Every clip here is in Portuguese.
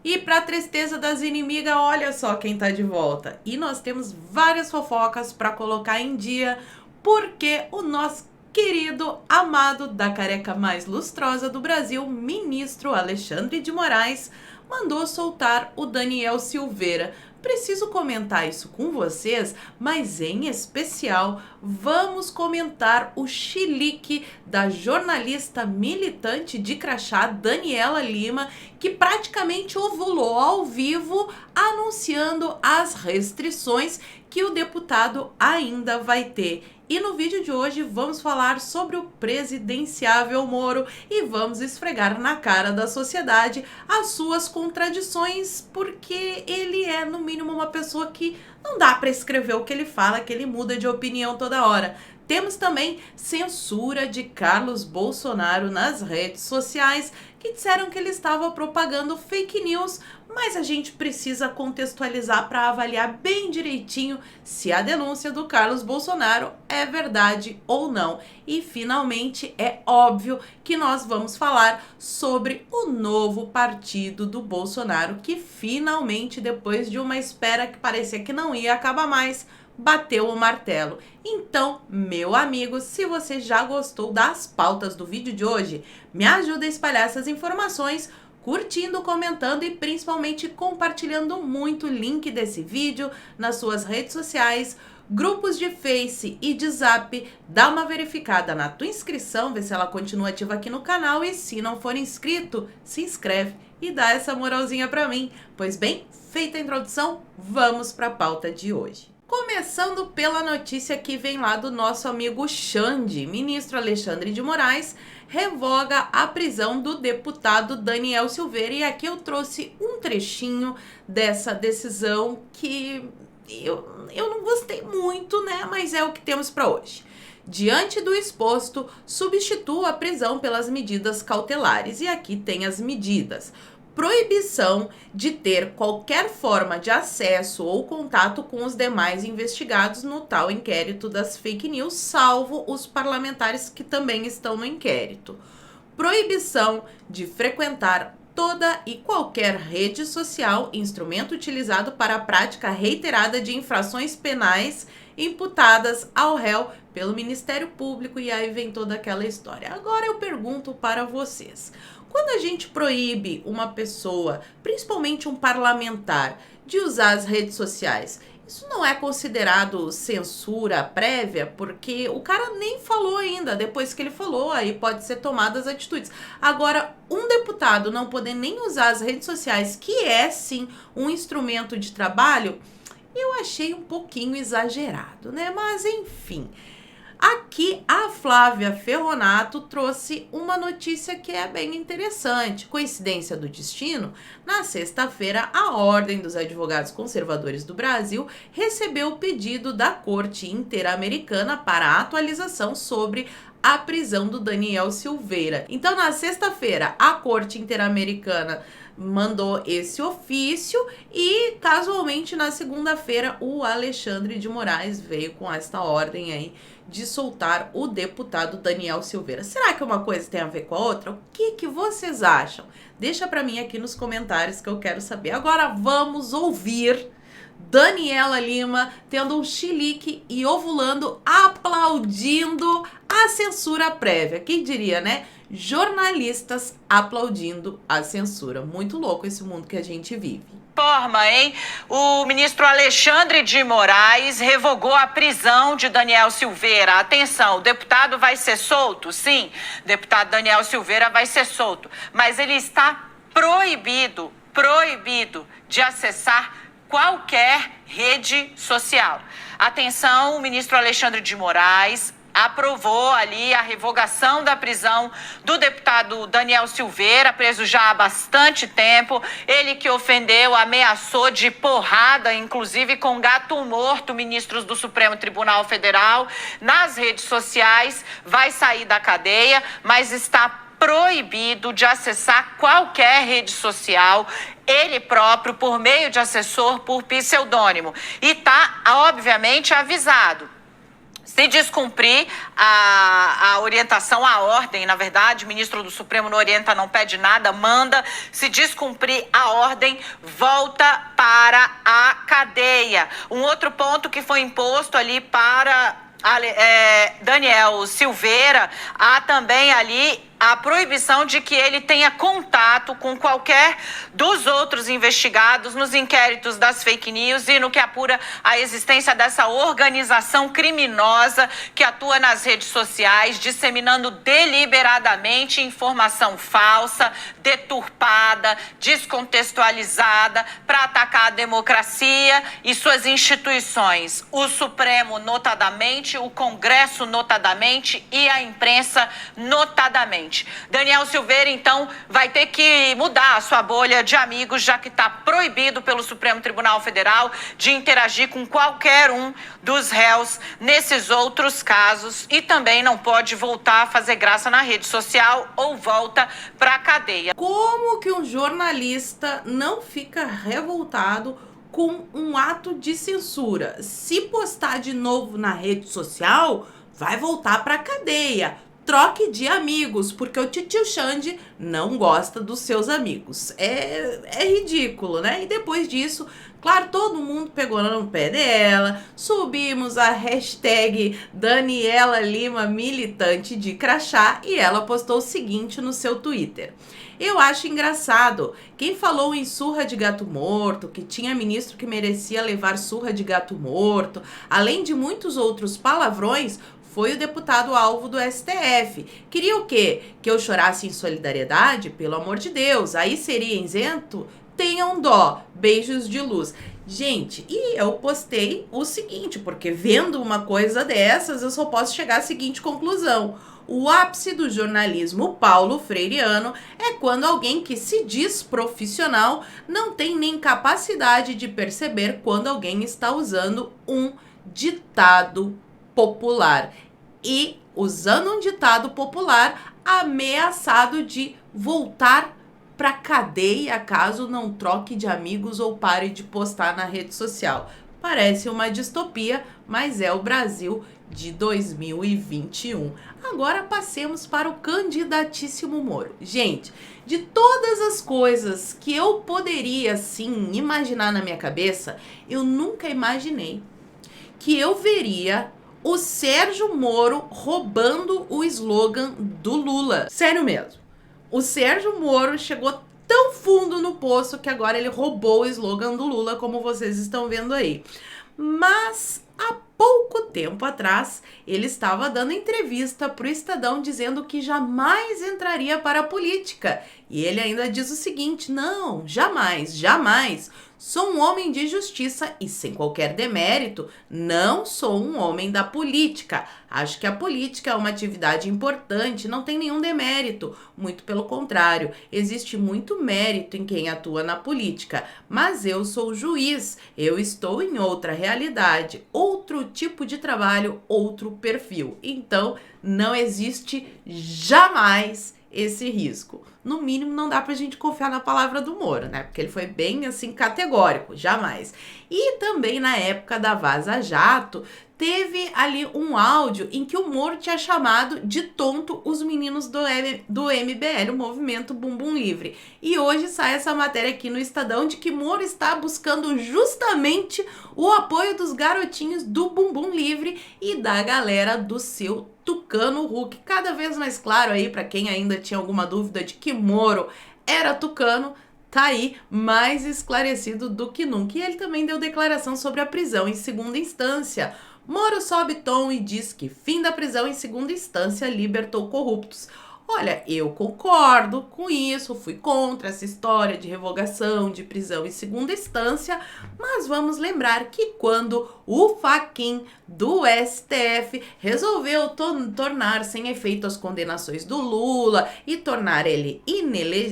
E para tristeza das inimigas, olha só quem tá de volta. E nós temos várias fofocas para colocar em dia, porque o nosso querido, amado, da careca mais lustrosa do Brasil, ministro Alexandre de Moraes, mandou soltar o Daniel Silveira. Preciso comentar isso com vocês, mas em especial vamos comentar o chilique da jornalista militante de crachá Daniela Lima, que praticamente ovulou ao vivo anunciando as restrições que o deputado ainda vai ter. E no vídeo de hoje vamos falar sobre o presidenciável Moro e vamos esfregar na cara da sociedade as suas contradições, porque ele é, no mínimo, uma pessoa que não dá para escrever o que ele fala, que ele muda de opinião toda hora. Temos também censura de Carlos Bolsonaro nas redes sociais, que disseram que ele estava propagando fake news, mas a gente precisa contextualizar para avaliar bem direitinho se a denúncia do Carlos Bolsonaro é verdade ou não. E finalmente é óbvio que nós vamos falar sobre o novo partido do Bolsonaro, que finalmente, depois de uma espera que parecia que não ia acabar mais, bateu o martelo. Então, meu amigo, se você já gostou das pautas do vídeo de hoje, me ajuda a espalhar essas informações, curtindo, comentando e principalmente compartilhando muito o link desse vídeo nas suas redes sociais, grupos de Face e de Zap. Dá uma verificada na tua inscrição, vê se ela continua ativa aqui no canal, e se não for inscrito, se inscreve e dá essa moralzinha pra mim. Pois bem, feita a introdução, vamos pra pauta de hoje. Começando pela notícia que vem lá do nosso amigo Xande. Ministro Alexandre de Moraes revoga a prisão do deputado Daniel Silveira. E aqui eu trouxe um trechinho dessa decisão que eu não gostei muito, né? Mas é o que temos para hoje. Diante do exposto, substitua a prisão pelas medidas cautelares. E aqui tem as medidas: proibição de ter qualquer forma de acesso ou contato com os demais investigados no tal inquérito das fake news, salvo os parlamentares que também estão no inquérito. Proibição de frequentar toda e qualquer rede social, instrumento utilizado para a prática reiterada de infrações penais imputadas ao réu pelo Ministério Público, e aí vem toda aquela história. Agora eu pergunto para vocês: quando a gente proíbe uma pessoa, principalmente um parlamentar, de usar as redes sociais, isso não é considerado censura prévia? Porque o cara nem falou ainda, depois que ele falou, aí pode ser tomadas atitudes. Agora, um deputado não poder nem usar as redes sociais, que é sim um instrumento de trabalho, eu achei um pouquinho exagerado, né? Mas enfim. Aqui a Flávia Ferronato trouxe uma notícia que é bem interessante. Coincidência do destino? Na sexta-feira, a Ordem dos Advogados Conservadores do Brasil recebeu o pedido da Corte Interamericana para atualização sobre a prisão do Daniel Silveira. Então, na sexta-feira, a Corte Interamericana mandou esse ofício e, casualmente, na segunda-feira, o Alexandre de Moraes veio com esta ordem aí de soltar o deputado Daniel Silveira. Será que uma coisa tem a ver com a outra? O que vocês acham? Deixa pra mim aqui nos comentários que eu quero saber. Agora vamos ouvir Daniela Lima tendo um chilique e ovulando, aplaudindo a censura prévia. Quem diria, né? Jornalistas aplaudindo a censura. Muito louco esse mundo que a gente vive. Forma, hein? O ministro Alexandre de Moraes revogou a prisão de Daniel Silveira. Atenção, o deputado vai ser solto? Sim, o deputado Daniel Silveira vai ser solto. Mas ele está proibido de acessar qualquer rede social. Atenção, o ministro Alexandre de Moraes aprovou ali a revogação da prisão do deputado Daniel Silveira, preso já há bastante tempo. Ele que ofendeu, ameaçou de porrada, inclusive com gato morto, ministros do Supremo Tribunal Federal nas redes sociais, vai sair da cadeia, mas está proibido de acessar qualquer rede social, ele próprio, por meio de assessor, por pseudônimo. E está, obviamente, avisado. Se descumprir a orientação, a ordem, na verdade, o ministro do Supremo não orienta, não pede nada, manda. Se descumprir a ordem, volta para a cadeia. Um outro ponto que foi imposto ali para Daniel Silveira, há também ali a proibição de que ele tenha contato com qualquer dos outros investigados nos inquéritos das fake news e no que apura a existência dessa organização criminosa que atua nas redes sociais, disseminando deliberadamente informação falsa, deturpada, descontextualizada para atacar a democracia e suas instituições, o Supremo notadamente, o Congresso notadamente e a imprensa notadamente. Daniel Silveira, então, vai ter que mudar a sua bolha de amigos, já que está proibido pelo Supremo Tribunal Federal de interagir com qualquer um dos réus nesses outros casos e também não pode voltar a fazer graça na rede social ou volta para a cadeia. Como que um jornalista não fica revoltado com um ato de censura? Se postar de novo na rede social, vai voltar para a cadeia. Troque de amigos, porque o titio Xande não gosta dos seus amigos. É ridículo, né? E depois disso, claro, todo mundo pegou no pé dela, subimos a hashtag Daniela Lima militante de crachá e ela postou o seguinte no seu Twitter. Eu acho engraçado, quem falou em surra de gato morto, que tinha ministro que merecia levar surra de gato morto, além de muitos outros palavrões, foi o deputado alvo do STF. Queria o quê? Que eu chorasse em solidariedade? Pelo amor de Deus, aí seria isento? Tenham dó. Beijos de luz. Gente, e eu postei o seguinte, porque vendo uma coisa dessas, eu só posso chegar à seguinte conclusão. O ápice do jornalismo paulo freireano é quando alguém que se diz profissional não tem nem capacidade de perceber quando alguém está usando um ditado popular. E usando um ditado popular ameaçado de voltar para cadeia caso não troque de amigos ou pare de postar na rede social. Parece uma distopia, mas é o Brasil de 2021. Agora passemos para o candidatíssimo Moro. Gente, de todas as coisas que eu poderia, sim, imaginar na minha cabeça, eu nunca imaginei que eu veria o Sérgio Moro roubando o slogan do Lula. Sério mesmo. O Sérgio Moro chegou tão fundo no poço que agora ele roubou o slogan do Lula, como vocês estão vendo aí. Mas há pouco tempo atrás, ele estava dando entrevista para o Estadão dizendo que jamais entraria para a política. E ele ainda diz o seguinte: não, jamais, jamais. Sou um homem de justiça e, sem qualquer demérito, não sou um homem da política. Acho que a política é uma atividade importante, não tem nenhum demérito. Muito pelo contrário, existe muito mérito em quem atua na política. Mas eu sou juiz, eu estou em outra realidade, outro tipo de trabalho, outro perfil. Então, não existe jamais esse risco. No mínimo, não dá pra gente confiar na palavra do Moro, né? Porque ele foi bem, assim, categórico, jamais. E também na época da Vaza Jato, teve ali um áudio em que o Moro tinha chamado de tonto os meninos do MBL, o Movimento Bumbum Livre. E hoje sai essa matéria aqui no Estadão de que Moro está buscando justamente o apoio dos garotinhos do Bumbum Livre e da galera do seu Tucano Huck. Cada vez mais claro aí para quem ainda tinha alguma dúvida de que Moro era tucano, tá aí mais esclarecido do que nunca. E ele também deu declaração sobre a prisão em segunda instância. Moro sobe tom e diz que fim da prisão em segunda instância libertou corruptos. Olha, eu concordo com isso, fui contra essa história de revogação de prisão em segunda instância, mas vamos lembrar que quando o Fachin do STF resolveu tornar sem efeito as condenações do Lula e tornar ele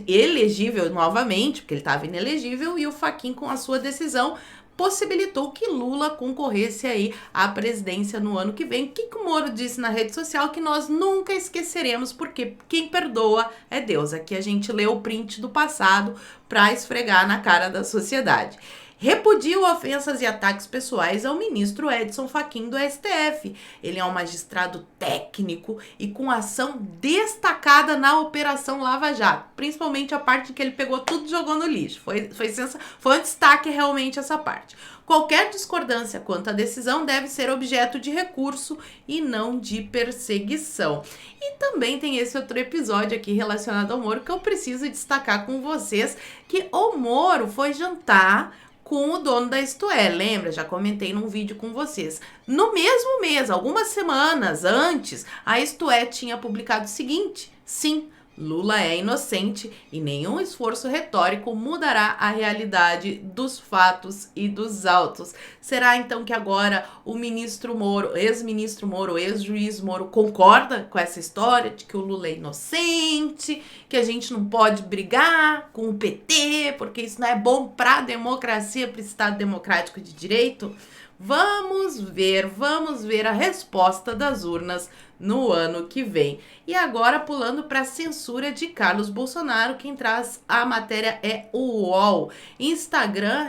elegível novamente, porque ele estava inelegível, e o Fachin com a sua decisão possibilitou que Lula concorresse aí à presidência no ano que vem. O que o Moro disse na rede social que nós nunca esqueceremos, porque quem perdoa é Deus. Aqui a gente lê o print do passado para esfregar na cara da sociedade. repudiu ofensas e ataques pessoais ao ministro Edson Fachin do STF. Ele é um magistrado técnico e com ação destacada na Operação Lava Jato, principalmente a parte que ele pegou tudo e jogou no lixo. Foi um destaque realmente essa parte. Qualquer discordância quanto à decisão deve ser objeto de recurso e não de perseguição. E também tem esse outro episódio aqui relacionado ao Moro que eu preciso destacar com vocês, que o Moro foi jantar com o dono da Isto É, lembra? Já comentei num vídeo com vocês. No mesmo mês, algumas semanas antes, a Isto É tinha publicado o seguinte: sim, Lula é inocente e nenhum esforço retórico mudará a realidade dos fatos e dos autos. Será então que agora o ministro Moro, ex-ministro Moro, ex-juiz Moro concorda com essa história de que o Lula é inocente, que a gente não pode brigar com o PT, porque isso não é bom para a democracia, para o Estado democrático de direito? Vamos ver a resposta das urnas no ano que vem. E agora, pulando para a censura de Carlos Bolsonaro, quem traz a matéria é o UOL. Instagram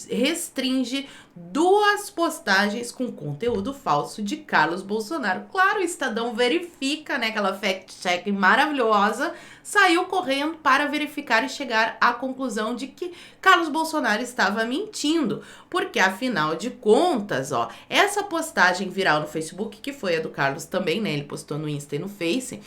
restringe 2 postagens com conteúdo falso de Carlos Bolsonaro. Claro, o Estadão verifica, né, aquela fact-check maravilhosa, saiu correndo para verificar e chegar à conclusão de que Carlos Bolsonaro estava mentindo, porque afinal de contas, ó, essa postagem viral no Facebook, que foi a do Carlos também, né, ele postou no Insta e no Face,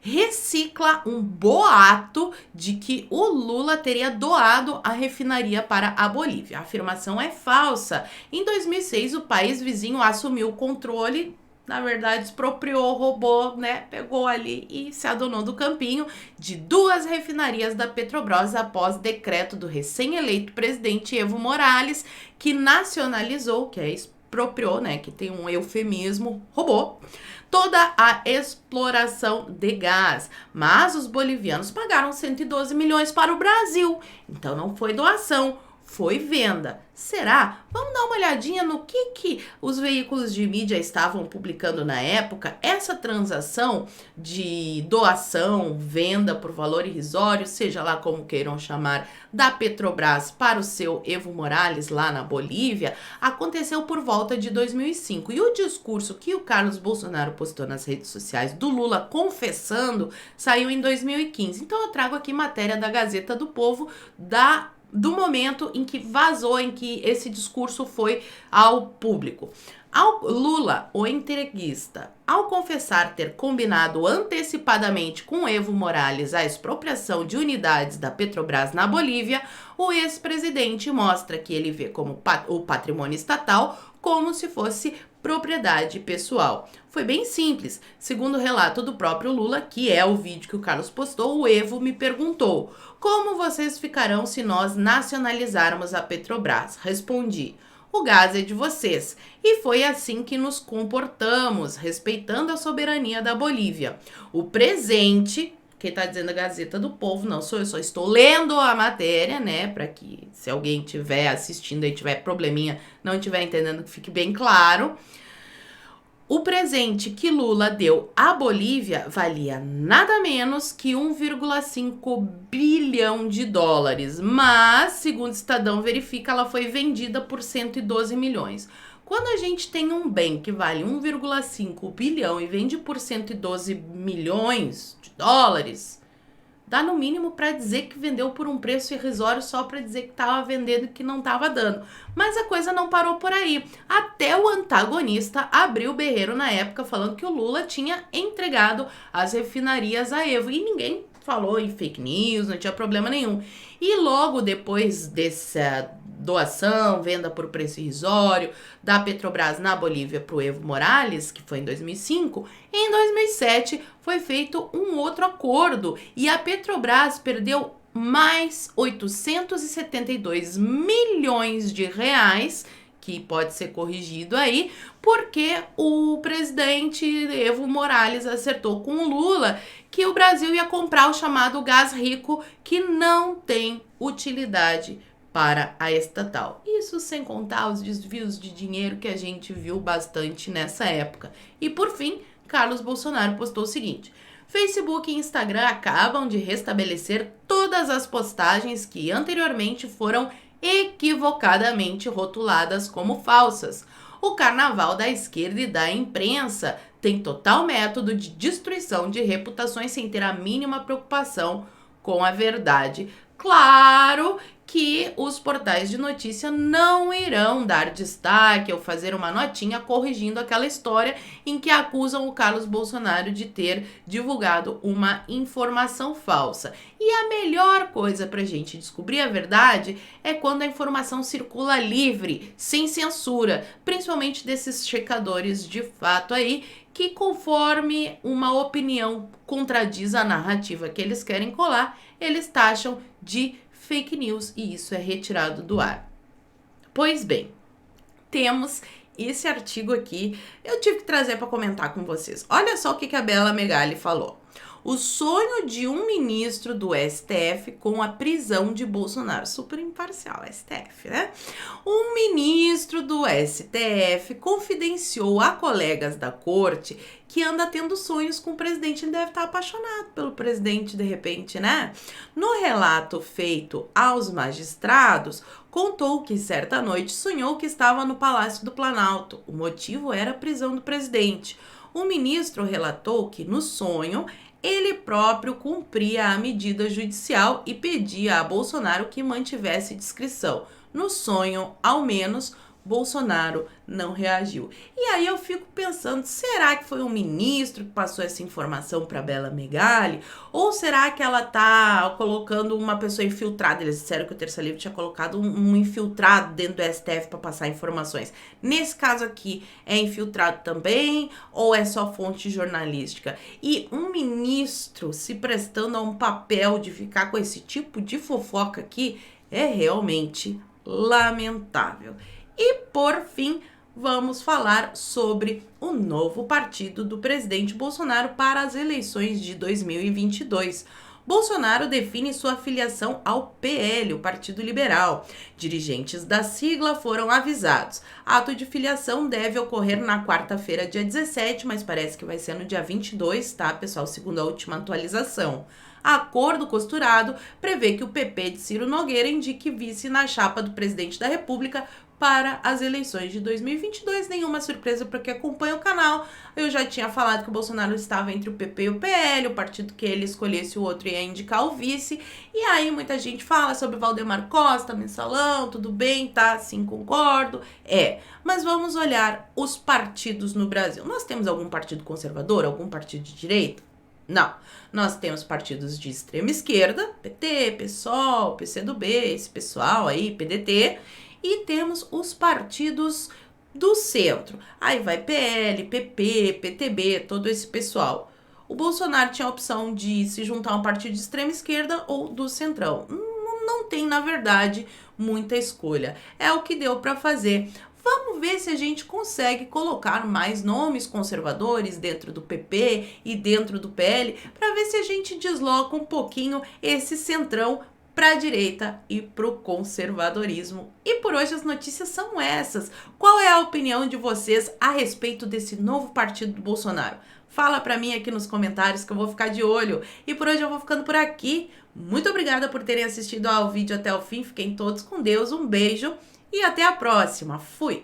recicla um boato de que o Lula teria doado a refinaria para a Bolívia. A afirmação é falsa. Em 2006, o país vizinho assumiu o controle, na verdade, expropriou, roubou, né? Pegou ali e se adonou do campinho de 2 refinarias da Petrobras após decreto do recém-eleito presidente Evo Morales, que nacionalizou, que é expropriou, né? Que tem um eufemismo, roubou toda a exploração de gás. Mas os bolivianos pagaram 112 milhões para o Brasil. Então não foi doação, foi venda. Será? Vamos dar uma olhadinha no que os veículos de mídia estavam publicando na época. Essa transação de doação, venda por valor irrisório, seja lá como queiram chamar, da Petrobras para o seu Evo Morales lá na Bolívia, aconteceu por volta de 2005. E o discurso que o Carlos Bolsonaro postou nas redes sociais do Lula confessando saiu em 2015. Então eu trago aqui matéria da Gazeta do Povo do momento em que vazou, em que esse discurso foi ao público. Lula, o entreguista, ao confessar ter combinado antecipadamente com Evo Morales a expropriação de unidades da Petrobras na Bolívia, o ex-presidente mostra que ele vê como o patrimônio estatal como se fosse propriedade pessoal. Foi bem simples. Segundo o relato do próprio Lula, que é o vídeo que o Carlos postou, o Evo me perguntou: como vocês ficarão se nós nacionalizarmos a Petrobras? Respondi: o gás é de vocês. E foi assim que nos comportamos, respeitando a soberania da Bolívia. O presente, quem tá dizendo a Gazeta do Povo, não sou eu, só estou lendo a matéria, né, para que se alguém estiver assistindo e tiver probleminha, não estiver entendendo, que fique bem claro. O presente que Lula deu à Bolívia valia nada menos que 1,5 bilhão de dólares, mas, segundo o Estadão verifica, ela foi vendida por 112 milhões. Quando a gente tem um bem que vale 1,5 bilhão e vende por 112 milhões de dólares, dá no mínimo para dizer que vendeu por um preço irrisório só para dizer que estava vendendo e que não estava dando. Mas a coisa não parou por aí. Até o antagonista abriu o berreiro na época falando que o Lula tinha entregado as refinarias a Evo. E ninguém falou em fake news, não tinha problema nenhum. E logo depois dessa doação, venda por preço irrisório da Petrobras na Bolívia para o Evo Morales, que foi em 2005, em 2007 foi feito um outro acordo e a Petrobras perdeu mais 872 milhões de reais, que pode ser corrigido aí, porque o presidente Evo Morales acertou com o Lula que o Brasil ia comprar o chamado gás rico, que não tem utilidade para a estatal. Isso sem contar os desvios de dinheiro que a gente viu bastante nessa época. E por fim, Carlos Bolsonaro postou o seguinte: Facebook e Instagram acabam de restabelecer todas as postagens que anteriormente foram equivocadamente rotuladas como falsas. O carnaval da esquerda e da imprensa tem total método de destruição de reputações sem ter a mínima preocupação com a verdade. Claro que os portais de notícia não irão dar destaque ou fazer uma notinha corrigindo aquela história em que acusam o Carlos Bolsonaro de ter divulgado uma informação falsa. E a melhor coisa para a gente descobrir a verdade é quando a informação circula livre, sem censura, principalmente desses checadores de fato aí, que conforme uma opinião contradiz a narrativa que eles querem colar, eles taxam de fake news e isso é retirado do ar. Pois bem, temos esse artigo aqui, eu tive que trazer para comentar com vocês. Olha só o que a Bela Megali falou. O sonho de um ministro do STF com a prisão de Bolsonaro. Super imparcial, STF, né? Um ministro do STF confidenciou a colegas da corte que anda tendo sonhos com o presidente. Ele deve estar apaixonado pelo presidente de repente, né? No relato feito aos magistrados, contou que certa noite sonhou que estava no Palácio do Planalto. O motivo era a prisão do presidente. O ministro relatou que no sonho ele próprio cumpria a medida judicial e pedia a Bolsonaro que mantivesse discrição. No sonho, ao menos, Bolsonaro não reagiu. E aí eu fico pensando, será que foi um ministro que passou essa informação para Bela Megali? Ou será que ela tá colocando uma pessoa infiltrada? Eles disseram que o Terça Livre tinha colocado um infiltrado dentro do STF para passar informações. Nesse caso aqui, é infiltrado também ou é só fonte jornalística? E um ministro se prestando a um papel de ficar com esse tipo de fofoca aqui é realmente lamentável. E, por fim, vamos falar sobre o novo partido do presidente Bolsonaro para as eleições de 2022. Bolsonaro define sua filiação ao PL, o Partido Liberal. Dirigentes da sigla foram avisados. Ato de filiação deve ocorrer na quarta-feira, dia 17, mas parece que vai ser no dia 22, tá, pessoal? Segundo a última atualização. Acordo costurado prevê que o PP de Ciro Nogueira indique vice na chapa do presidente da República para as eleições de 2022. Nenhuma surpresa para quem acompanha o canal. Eu já tinha falado que o Bolsonaro estava entre o PP e o PL, o partido que ele escolhesse o outro ia indicar o vice. E aí muita gente fala sobre Valdemar Costa, mensalão, tudo bem, tá? Sim, concordo. Mas vamos olhar os partidos no Brasil. Nós temos algum partido conservador, algum partido de direita? Não, nós temos partidos de extrema esquerda, PT, PSOL, PCdoB, esse pessoal aí, PDT, e temos os partidos do centro. Aí vai PL, PP, PTB, todo esse pessoal. O Bolsonaro tinha a opção de se juntar a um partido de extrema esquerda ou do centrão. Não tem, na verdade, muita escolha. É o que deu para fazer. Vamos ver se a gente consegue colocar mais nomes conservadores dentro do PP e dentro do PL, para ver se a gente desloca um pouquinho esse centrão para a direita e para o conservadorismo. E por hoje as notícias são essas. Qual é a opinião de vocês a respeito desse novo partido do Bolsonaro? Fala para mim aqui nos comentários que eu vou ficar de olho. E por hoje eu vou ficando por aqui. Muito obrigada por terem assistido ao vídeo até o fim. Fiquem todos com Deus. Um beijo e até a próxima. Fui!